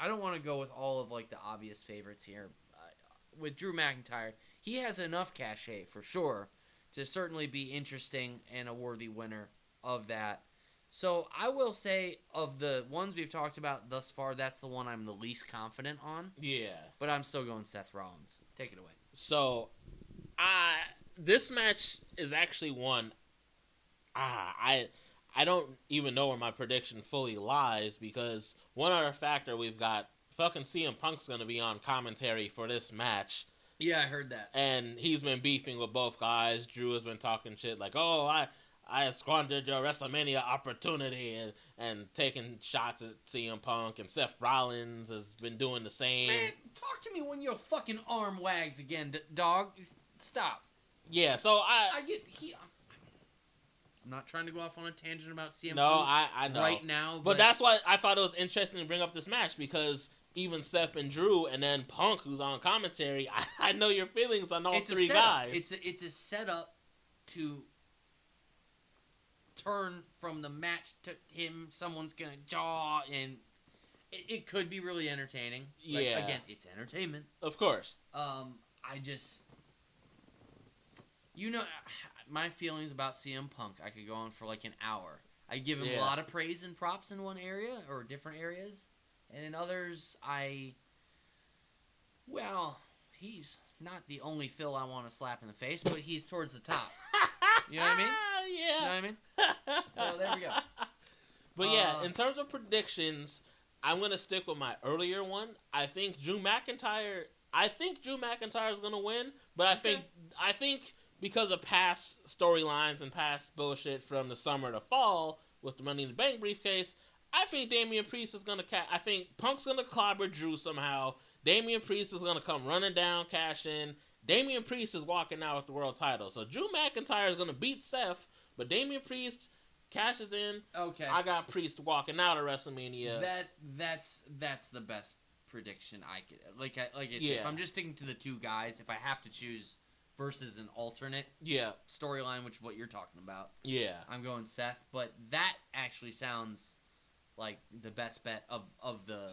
I don't want to go with all of like the obvious favorites here. With Drew McIntyre, he has enough cachet for sure to certainly be interesting and a worthy winner of that. So I will say, of the ones we've talked about thus far, that's the one I'm the least confident on. Yeah. But I'm still going Seth Rollins. Take it away. So, this match is actually one. I don't even know where my prediction fully lies, because one other factor, we've got fucking CM Punk's going to be on commentary for this match. Yeah, I heard that. And he's been beefing with both guys. Drew has been talking shit like, oh, I squandered your WrestleMania opportunity, and taking shots at CM Punk, and Seth Rollins has been doing the same. Man, talk to me when your fucking arm wags again, dog. Stop. Yeah, so I'm not trying to go off on a tangent about CM Punk. No, I know. Right now. But that's why I thought it was interesting to bring up this match, because even Seth and Drew, and then Punk, who's on commentary, I know your feelings on all three guys. It's a setup to turn from the match to him. Someone's gonna jaw, and it could be really entertaining. Yeah. Like, again, it's entertainment. Of course. I just, my feelings about CM Punk. I could go on for like an hour. I give him a lot of praise and props in one area or different areas, and in others, he's not the only Phil I want to slap in the face, but he's towards the top. You know what I mean? Yeah. You know what I mean? So there we go. But yeah, in terms of predictions, I'm gonna stick with my earlier one. I think Drew McIntyre is gonna win, but I think because of past storylines and past bullshit from the summer to fall with the Money in the Bank briefcase, I think Damian Priest is gonna I think Punk's gonna clobber Drew somehow. Damian Priest is gonna come running down, cash in. Damian Priest is walking out with the world title. So Drew McIntyre is gonna beat Seth, but Damian Priest cashes in. Okay. I got Priest walking out of WrestleMania. That's the best prediction I could. Like I said, Yeah. if I'm just sticking to the two guys, if I have to choose versus an alternate storyline, which is what you're talking about, I'm going Seth. But that actually sounds like the best bet of the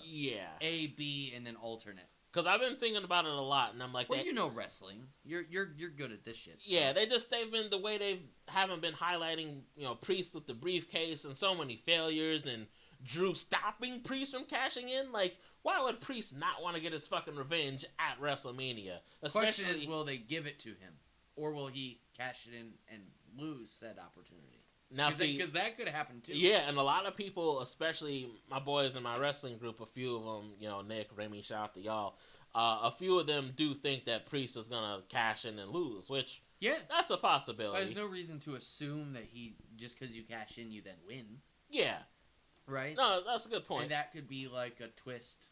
A, B, and then alternate. Because I've been thinking about it a lot, and I'm like, well, you know wrestling. You're good at this shit. So. Yeah, they've been the way they haven't been highlighting, Priest with the briefcase and so many failures, and Drew stopping Priest from cashing in. Like, why would Priest not want to get his fucking revenge at WrestleMania? The question is, will they give it to him, or will he cash it in and lose said opportunity? Now, because that could happen too. Yeah, and a lot of people, especially my boys in my wrestling group, a few of them, Nick, Remy, shout out to y'all. A few of them do think that Priest is gonna cash in and lose, which Yeah. That's a possibility. There's no reason to assume that just because you cash in, you then win. Yeah. Right? No, that's a good point. And that could be like a twist,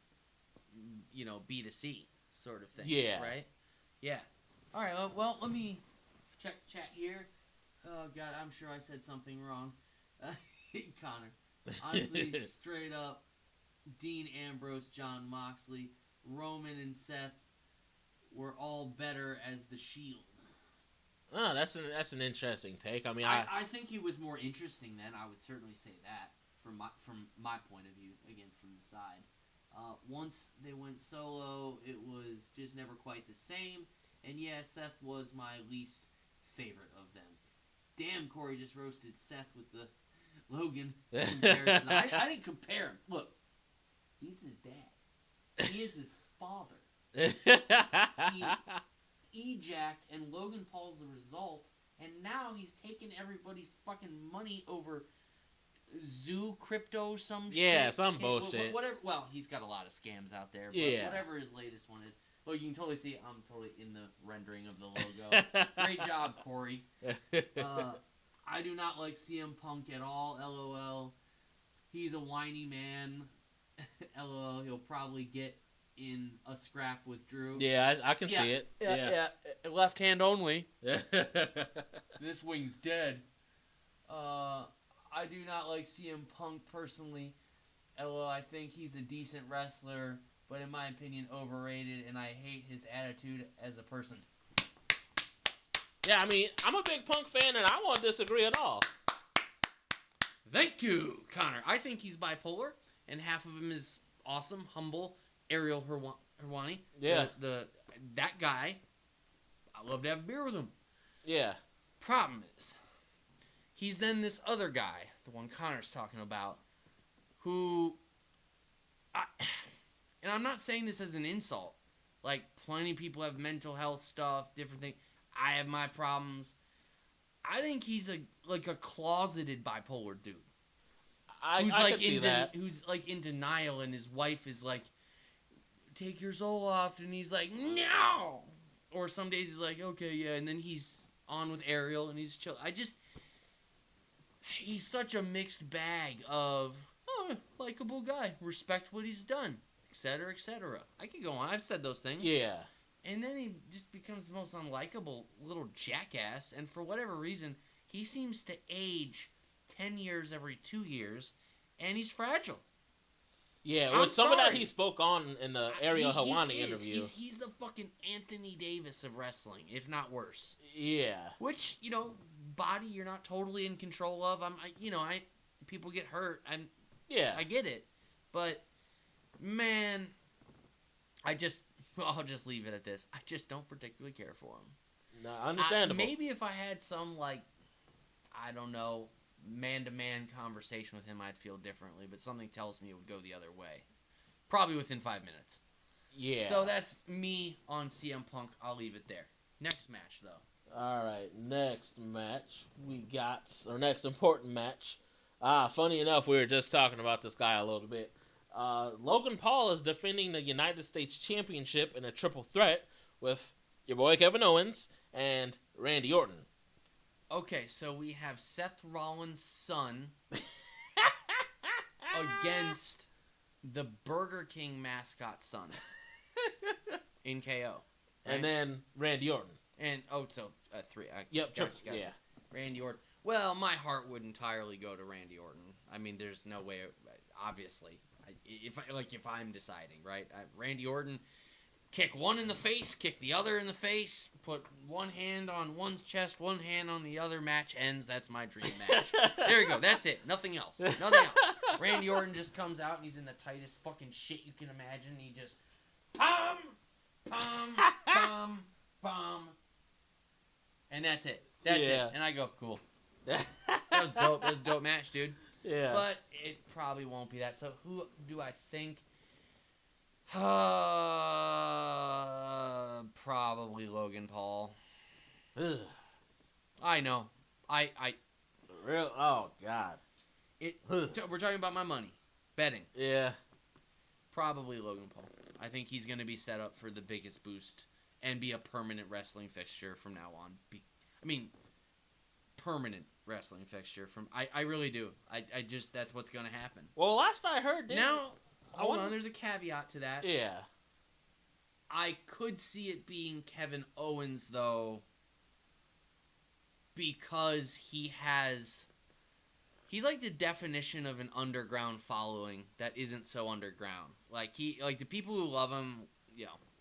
B2C sort of thing. Yeah. Right? Yeah. All right, well, let me check chat here. Oh, God, I'm sure I said something wrong. Connor. Honestly, straight up, Dean Ambrose, John Moxley, Roman and Seth were all better as the Shield. Oh, that's an interesting take. I mean, I think he was more interesting then. I would certainly say that from my point of view. Again, from the side. Once they went solo, it was just never quite the same. And yeah, Seth was my least favorite of them. Damn, Corey just roasted Seth with the Logan comparison. I didn't compare him. Look, he's his dad. He is his father. He ejacked, and Logan Paul's the result. And now he's taking everybody's fucking money over Zoo Crypto, some shit. Some bullshit. Whatever. Well, he's got a lot of scams out there. But whatever his latest one is. Well, you can totally see I'm totally in the rendering of the logo. Great job, Corey. I do not like CM Punk at all. LOL. He's a whiny man. LOL. He'll probably get in a scrap with Drew. Yeah, I can see it. Yeah. Left hand only. This wing's dead. I do not like CM Punk personally. LOL. I think he's a decent wrestler, but in my opinion, overrated, and I hate his attitude as a person. Yeah, I mean, I'm a big Punk fan, and I won't disagree at all. Thank you, Connor. I think he's bipolar, and half of him is awesome, humble, Ariel Helwani. Yeah. That guy, I love to have a beer with him. Yeah. Problem is, he's then this other guy, the one Connor's talking about, who... And I'm not saying this as an insult. Like, plenty of people have mental health stuff, different things. I have my problems. I think he's a closeted bipolar dude. I could see that. Who's like in denial, and his wife is like, "Take your soul off," and he's like, "No." Or some days he's like, "Okay, yeah," and then he's on with Ariel, and he's chill. He's such a mixed bag of likable guy, respect what he's done, etc., etc. I could go on. I've said those things. Yeah. And then he just becomes the most unlikable little jackass. And for whatever reason, he seems to age 10 years every 2 years. And he's fragile. Yeah, with some of that he spoke on in the Ariel Helwani interview. He's the fucking Anthony Davis of wrestling, if not worse. Yeah. Which, body you're not totally in control of. People get hurt. I get it. But, man, I'll just leave it at this. I just don't particularly care for him. No, understandable. Maybe if I had some, I don't know, man-to-man conversation with him, I'd feel differently. But something tells me it would go the other way. Probably within 5 minutes. Yeah. So that's me on CM Punk. I'll leave it there. Next match, though. All right, next match we got, or next important match. Funny enough, we were just talking about this guy a little bit. Logan Paul is defending the United States Championship in a triple threat with your boy Kevin Owens and Randy Orton. Okay, so we have Seth Rollins' son against the Burger King mascot son in KO. Right? And then Randy Orton. And, so 3. Yep, gotcha. yeah. Randy Orton. Well, my heart would entirely go to Randy Orton. I mean, there's no way, obviously. If I'm deciding, right? Randy Orton, kick one in the face, kick the other in the face, put one hand on one's chest, one hand on the other, match ends. That's my dream match. There you go. That's it. Nothing else. Randy Orton just comes out and he's in the tightest fucking shit you can imagine. He just, pum, pum, pum, pum. And that's it. That's it. And I go, cool. That was dope. That was a dope match, dude. Yeah. But it probably won't be that. So who do I think? Probably Logan Paul. Ugh. I know. Real? Oh, God. We're talking about my money. Betting. Yeah. Probably Logan Paul. I think he's going to be set up for the biggest boost and be a permanent wrestling fixture from now on. I mean, permanent wrestling fixture from. I really do. I just that's what's gonna happen. Well, last I heard, Now, hold on. There's a caveat to that. Yeah. I could see it being Kevin Owens though, because he's like the definition of an underground following that isn't so underground. Like the people who love him,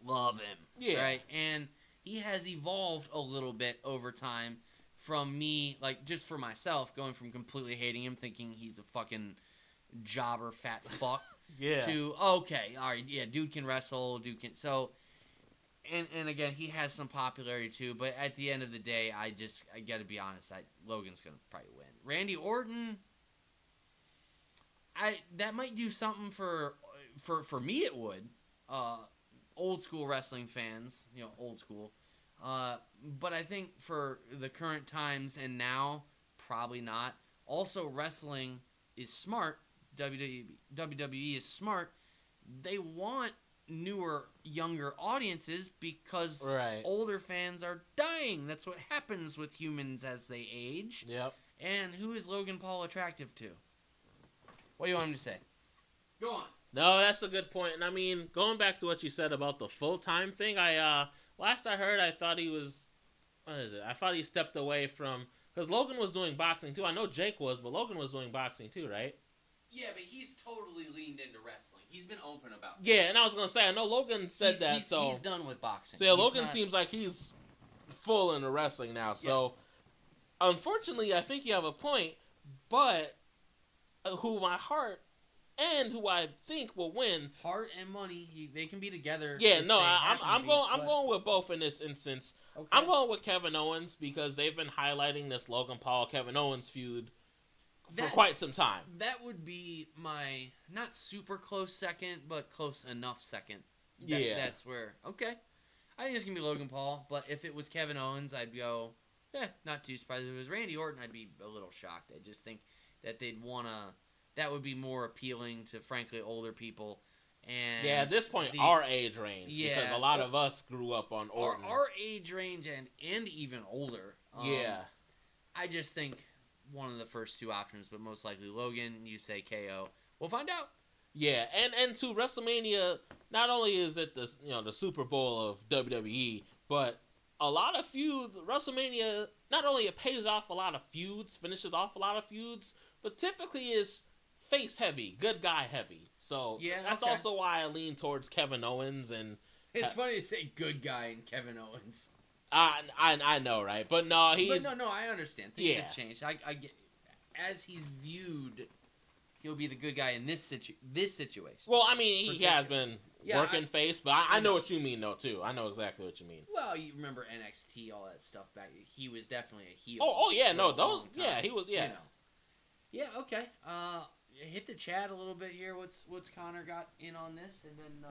love him. Yeah. Right? And he has evolved a little bit over time from me, like just for myself, going from completely hating him, thinking he's a fucking jobber fat fuck, Yeah. to okay, all right, yeah, dude can wrestle, so. And again, he has some popularity too, but at the end of the day, I gotta be honest. Logan's gonna probably win. Randy Orton, that might do something for me. It would, old school wrestling fans, old school. But I think for the current times and now, probably not. Also, wrestling is smart. WWE is smart. They want newer, younger audiences because older fans are dying. That's what happens with humans as they age. Yep. And who is Logan Paul attractive to? What do you want him to say? Go on. No, that's a good point. And I mean, going back to what you said about the full-time thing, last I heard, I thought he was, I thought he stepped away from, because Logan was doing boxing too. I know Jake was, but Logan was doing boxing too, right? Yeah, but he's totally leaned into wrestling. He's been open about it. Yeah, and I was going to say, I know Logan said he's done with boxing. So yeah, Logan seems like he's full into wrestling now. So, unfortunately, I think you have a point, but who my heart and who I think will win. Heart and money, they can be together. Yeah, no, I'm going with both in this instance. Okay. I'm going with Kevin Owens because they've been highlighting this Logan Paul Kevin Owens feud for quite some time. That would be my not super close second, but close enough second. That's where I think it's gonna be Logan Paul. But if it was Kevin Owens, I'd go, not too surprised. If it was Randy Orton, I'd be a little shocked. I just think that they'd wanna. That would be more appealing to frankly older people. And at this point, our age range, because a lot of us grew up on Orton. Our age range and even older. I just think one of the first two options, but most likely Logan. You say KO. We'll find out. Yeah, and to WrestleMania, not only is it the Super Bowl of WWE, but a lot of feuds. WrestleMania not only it pays off a lot of feuds, finishes off a lot of feuds, but typically is face heavy, good guy heavy. So that's also why I lean towards Kevin Owens. And it's funny to say good guy and Kevin Owens. I know, right? But no, he's... But no, I understand. Things have changed. I get... As he's viewed, he'll be the good guy in this situation. Well, I mean, he has been working face, but I know what you mean, though, too. I know exactly what you mean. Well, you remember NXT, all that stuff back... He was definitely a heel. Oh yeah, no, those... Yeah, he was, yeah. Yeah, okay. Hit the chat a little bit here. What's Connor got in on this? And then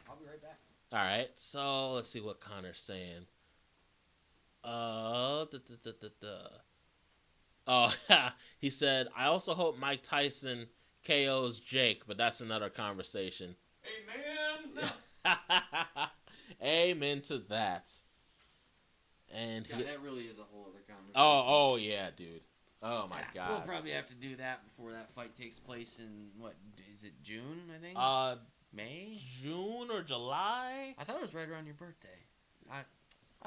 I'll be right back. All right, so let's see what Connor's saying. He said, I also hope Mike Tyson KOs Jake, but that's another conversation. Amen. Amen to that. And that really is a whole other conversation. Oh yeah, dude. Oh my God. We'll probably have to do that before that fight takes place in what is it? June, I think. May, June or July. I thought it was right around your birthday.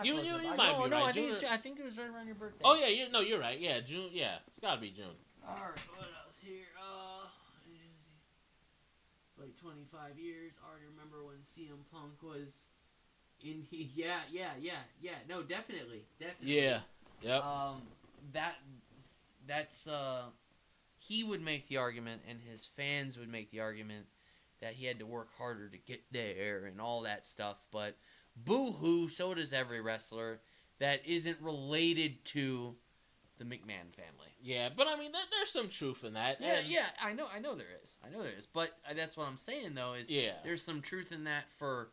You might be right. I think it was right around your birthday. Oh yeah, you're right. Yeah, June. Yeah, it's gotta be June. All right, what else here? Like 25 years. I already remember when CM Punk was in. Yeah. No, definitely. Yeah. Yep. That's he would make the argument, and his fans would make the argument that he had to work harder to get there and all that stuff, but. Boo-hoo, so does every wrestler that isn't related to the McMahon family. Yeah, but I mean, there's some truth in that. Yeah, I know there is. But that's what I'm saying, though, is there's some truth in that for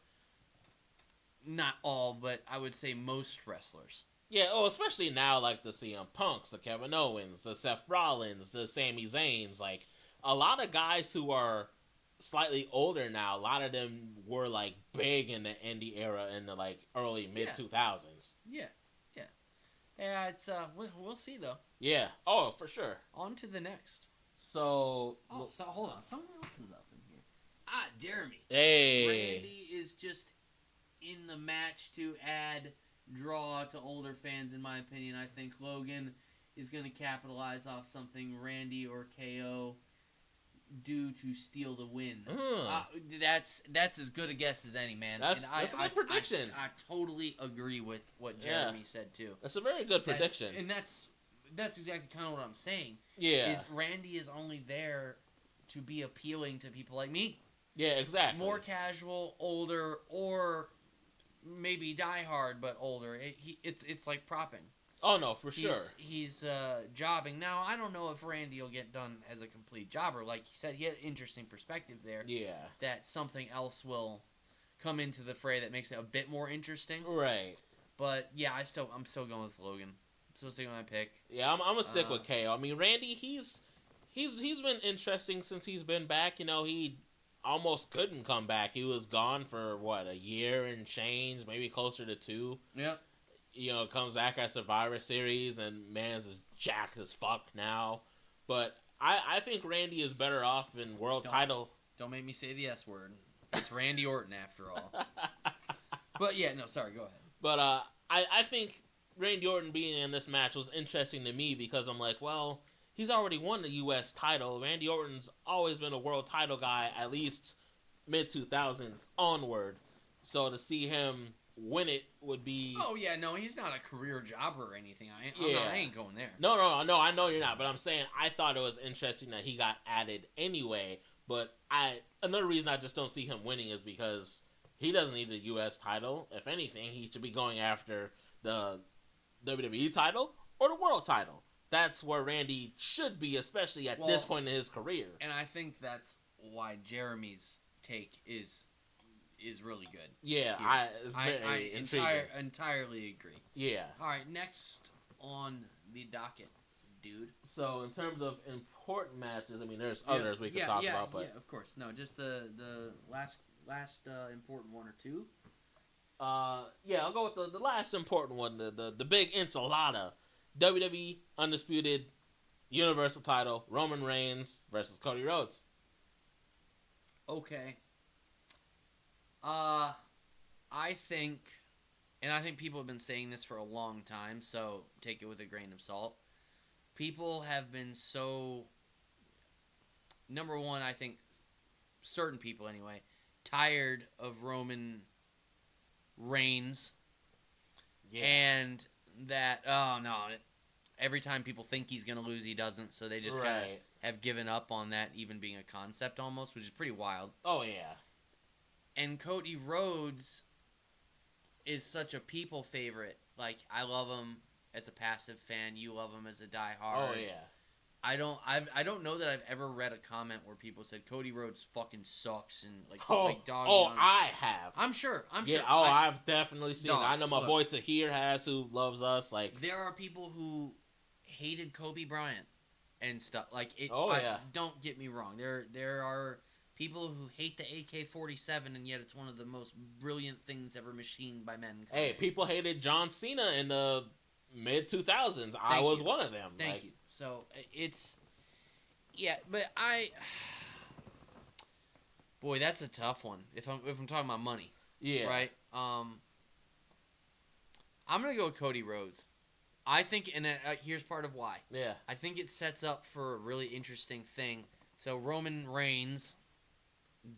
not all, but I would say most wrestlers. Yeah, especially now, like the CM Punks, the Kevin Owens, the Seth Rollins, the Sami Zayns, like, a lot of guys who are slightly older now, a lot of them were like big in the indie era in the like early mid 2000s. Yeah. Yeah, it's we'll see though. Yeah. Oh, for sure. On to the next. So. So hold on, someone else is up in here. Ah, Jeremy. Hey. Randy is just in the match to add draw to older fans, in my opinion. I think Logan is going to capitalize off something Randy or KO do to steal the win. That's as good a guess as any, man. That's a good prediction. I totally agree with what Jeremy said too. That's a very good prediction. And that's exactly kind of what I'm saying. Yeah. Is Randy is only there to be appealing to people like me. Yeah, exactly. More casual, older, or maybe diehard but older. It's like propping. Oh no, for sure. He's jobbing. Now I don't know if Randy will get done as a complete jobber. Like you said, he had interesting perspective there. Yeah. That something else will come into the fray that makes it a bit more interesting. Right. But yeah, I'm still going with Logan. Still sticking with my pick. Yeah, I'm gonna stick with KO. I mean, Randy, he's been interesting since he's been back. You know, he almost couldn't come back. He was gone for a year and change, maybe closer to 2. Yep. You know, comes back at Survivor Series, and man's is jacked as fuck now. But I think Randy is better off in world title. Don't make me say the S word. It's Randy Orton after all. But yeah, no, sorry, go ahead. But I think Randy Orton being in this match was interesting to me because I'm like, well, he's already won the U.S. title. Randy Orton's always been a world title guy, at least mid-2000s onward. So to see him win it would be... Oh, yeah, no, he's not a career jobber or anything. I ain't going there. No, I know you're not, but I'm saying I thought it was interesting that he got added anyway, but another reason I just don't see him winning is because he doesn't need the U.S. title. If anything, he should be going after the WWE title or the world title. That's where Randy should be, especially at this point in his career. And I think that's why Jeremy's take is really good. Yeah, I entirely agree. Yeah. All right, next on the docket, dude. So in terms of important matches, I mean, there's others we could talk about, but yeah, of course, no, just the last important one or two. Yeah, I'll go with the last important one, the big enchilada, WWE Undisputed Universal Title, Roman Reigns versus Cody Rhodes. Okay. I think people have been saying this for a long time, so take it with a grain of salt. People have been so, number one, I think, certain people anyway, tired of Roman Reigns. Yeah. And that, every time people think he's going to lose, he doesn't, so they just kind of have given up on that even being a concept almost, which is pretty wild. Oh, yeah. And Cody Rhodes is such a people favorite. Like, I love him as a passive fan. You love him as a diehard. Oh, yeah. I don't know that I've ever read a comment where people said Cody Rhodes fucking sucks and like dogging on. I have. I'm sure. Yeah. Oh, I've definitely seen it. I know my boy Tahir has, who loves us. Like, there are people who hated Kobe Bryant and stuff. Like, don't get me wrong. There are people who hate the AK-47, and yet it's one of the most brilliant things ever machined by men. Hey, people hated John Cena in the mid-2000s. I was one of them. Thank you. So, it's... Yeah, but boy, that's a tough one, if I'm talking about money. Yeah. Right? I'm going to go with Cody Rhodes. I think, and here's part of why. Yeah. I think it sets up for a really interesting thing. So, Roman Reigns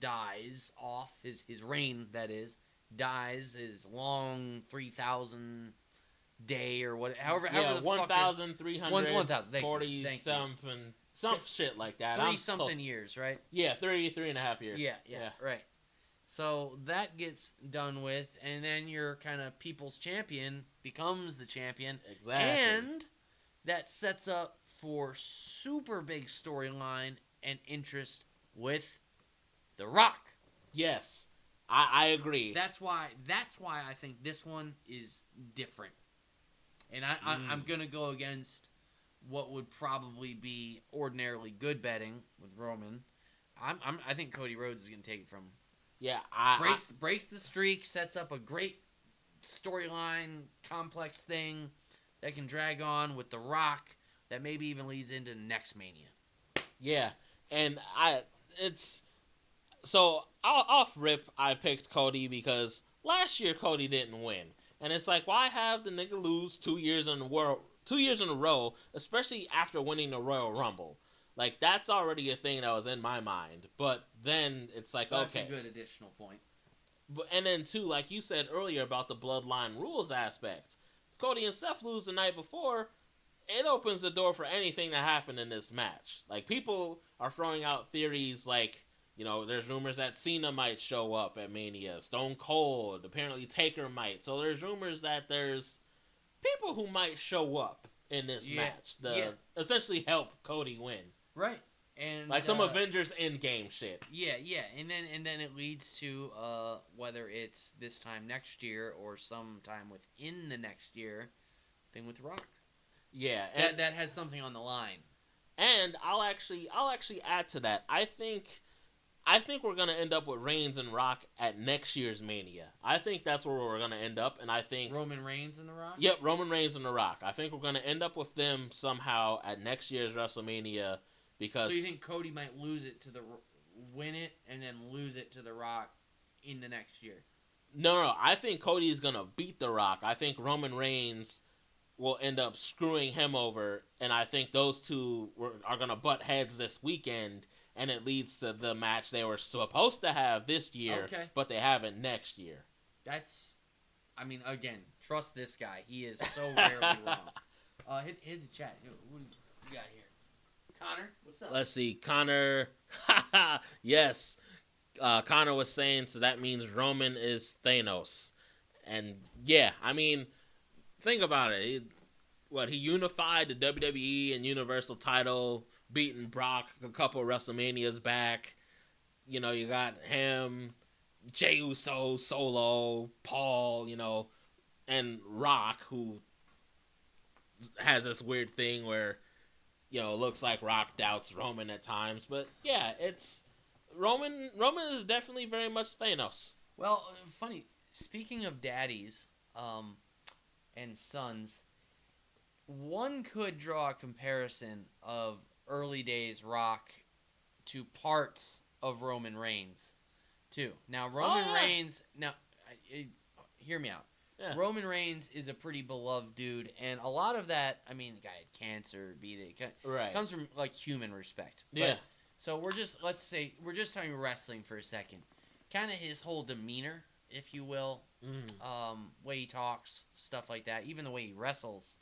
dies off, his reign, that is, dies his long 3,000 day or what, however the 1,340 something, some shit like that. 3-something years, right? Yeah, 33.5 years. Yeah, right. So that gets done with, and then your kind of people's champion becomes the champion. Exactly. And that sets up for super big storyline and interest with The Rock. Yes, I agree. That's why I think this one is different. And I'm going to go against what would probably be ordinarily good betting with Roman. I think Cody Rhodes is going to take it from him. Yeah, breaks the streak, sets up a great storyline, complex thing that can drag on with The Rock that maybe even leads into next Mania. Yeah, and off rip, I picked Cody because last year Cody didn't win, and it's like, why have the nigga lose 2 years in a row, especially after winning the Royal Rumble? Like, that's already a thing that was in my mind. But then it's like, That's okay, a good additional point. But and then too, like you said earlier about the bloodline rules aspect, if Cody and Seth lose the night before, it opens the door for anything to happen in this match. Like, people are throwing out theories like, there's rumors that Cena might show up at Mania, Stone Cold, apparently Taker might. So there's rumors that there's people who might show up in this match to essentially help Cody win. Right. And like some Avengers Endgame shit. Yeah, and then it leads to whether it's this time next year or sometime within the next year thing with Rock. Yeah, and that has something on the line. And I'll actually add to that. I think we're gonna end up with Reigns and Rock at next year's Mania. I think that's where we're gonna end up, and I think Roman Reigns and The Rock. Yep, Roman Reigns and The Rock. I think we're gonna end up with them somehow at next year's WrestleMania. Because so you think Cody might win it and then lose it to The Rock in the next year? No. I think Cody's gonna beat The Rock. I think Roman Reigns will end up screwing him over, and I think those two are gonna butt heads this weekend, and it leads to the match they were supposed to have this year, but they haven't next year. Again, trust this guy. He is so rarely wrong. Hit the chat. What do you got here? Connor, what's up? Let's see. Connor. Yes. Connor was saying, so that means Roman is Thanos. And, yeah, think about it. He unified the WWE and Universal title, beating Brock a couple of WrestleManias back. You got him, Jey Uso, Solo, Paul, and Rock, who has this weird thing where looks like Rock doubts Roman at times. But, yeah, it's Roman is definitely very much Thanos. Well, funny. Speaking of daddies and sons, one could draw a comparison of early days Rock to parts of Roman Reigns, too. Now, Roman Reigns... Now, hear me out. Yeah. Roman Reigns is a pretty beloved dude, and a lot of that, the guy had cancer, comes from, human respect. Yeah. But, so we're just talking wrestling for a second. Kind of his whole demeanor, if you will, way he talks, stuff like that, even the way he wrestles,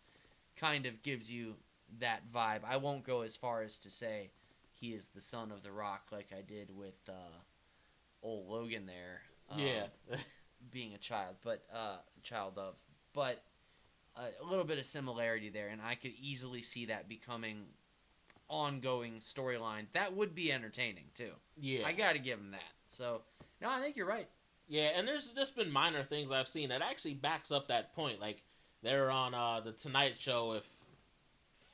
kind of gives you that vibe. I won't go as far as to say he is the son of The Rock like I did with old Logan there. Being a child, but a little bit of similarity there, and I could easily see that becoming ongoing storyline. That would be entertaining too. Yeah, I got to give him that. So, no, I think you're right. Yeah, and there's just been minor things I've seen that actually backs up that point. Like they're on the Tonight Show with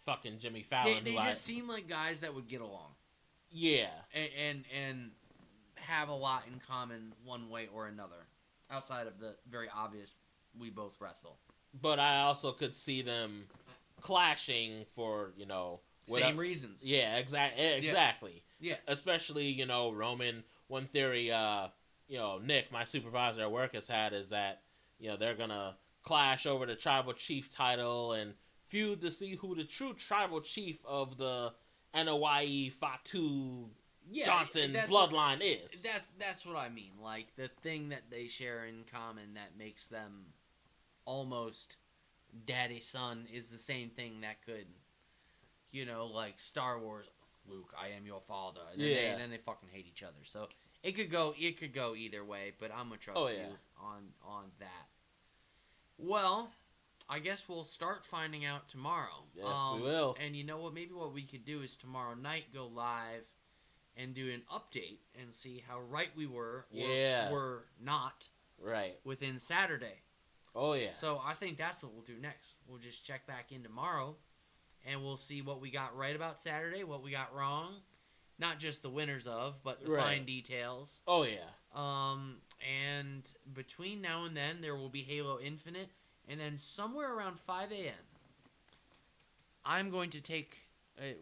fucking Jimmy Fallon. They just seem like guys that would get along. Yeah, and have a lot in common one way or another. Outside of the very obvious, we both wrestle. But I also could see them clashing for, same reasons. Yeah, exactly. Yeah. Especially, Roman, one theory, Nick, my supervisor at work, has had is that, they're going to clash over the Tribal Chief title and feud to see who the true Tribal Chief of the NOYE Fatu Johnson bloodline is. That's what I mean. Like, the thing that they share in common that makes them almost daddy-son is the same thing that could, like Star Wars, Luke, I am your father. And then they fucking hate each other. So it could go either way, but I'm going to trust you on that. Well, I guess we'll start finding out tomorrow. Yes, we will. And you know what? Maybe what we could do is tomorrow night go live and do an update and see how right we were or were not within Saturday. Oh, yeah. So I think that's what we'll do next. We'll just check back in tomorrow, and we'll see what we got right about Saturday, what we got wrong. Not just the winners of, but the fine details. Oh, yeah. And between now and then, there will be Halo Infinite, and then somewhere around 5 a.m., I'm going to take.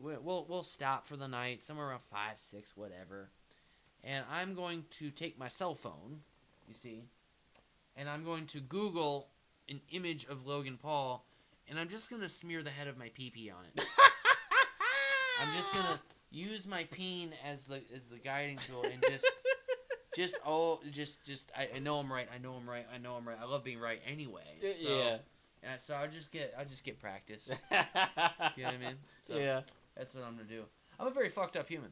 We'll stop for the night somewhere around 5, 6, whatever, and I'm going to take my cell phone. You see, and I'm going to Google an image of Logan Paul, and I'm just gonna smear the head of my pee-pee on it. I'm just gonna use my peen as the guiding tool and I know I'm right. I know I'm right. I love being right anyway. So, yeah. And so I'll just get practice. You know what I mean? So yeah. That's what I'm gonna do. I'm a very fucked up human.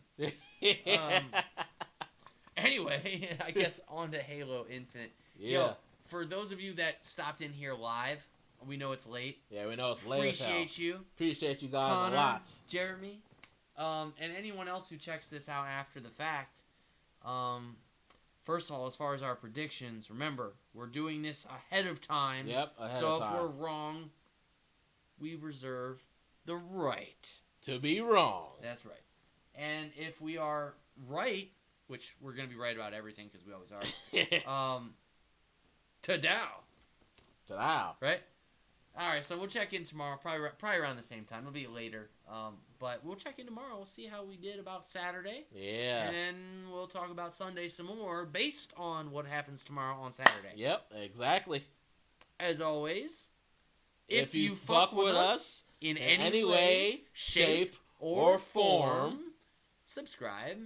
Anyway, I guess on to Halo Infinite. Yeah. Yo, for those of you that stopped in here live, we know it's late. Yeah, we know it's late as hell. Appreciate you. Appreciate you guys Connor, a lot. Jeremy, and anyone else who checks this out after the fact. First of all, as far as our predictions, remember, we're doing this ahead of time. Yep, ahead so of time. So if we're wrong, we reserve the right to be wrong. That's right. And if we are right, which we're going to be right about everything because we always are, ta-dow. Ta-dow. Right? All right, so we'll check in tomorrow, probably around the same time. It'll be later, but we'll check in tomorrow. We'll see how we did about Saturday. Yeah. And then we'll talk about Sunday some more based on what happens tomorrow on Saturday. Yep, exactly. As always, if you fuck with us in any way, shape, or form, subscribe.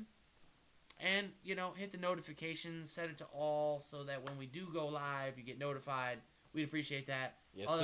And, hit the notifications, set it to all so that when we do go live, you get notified. We'd appreciate that. Yes, sir.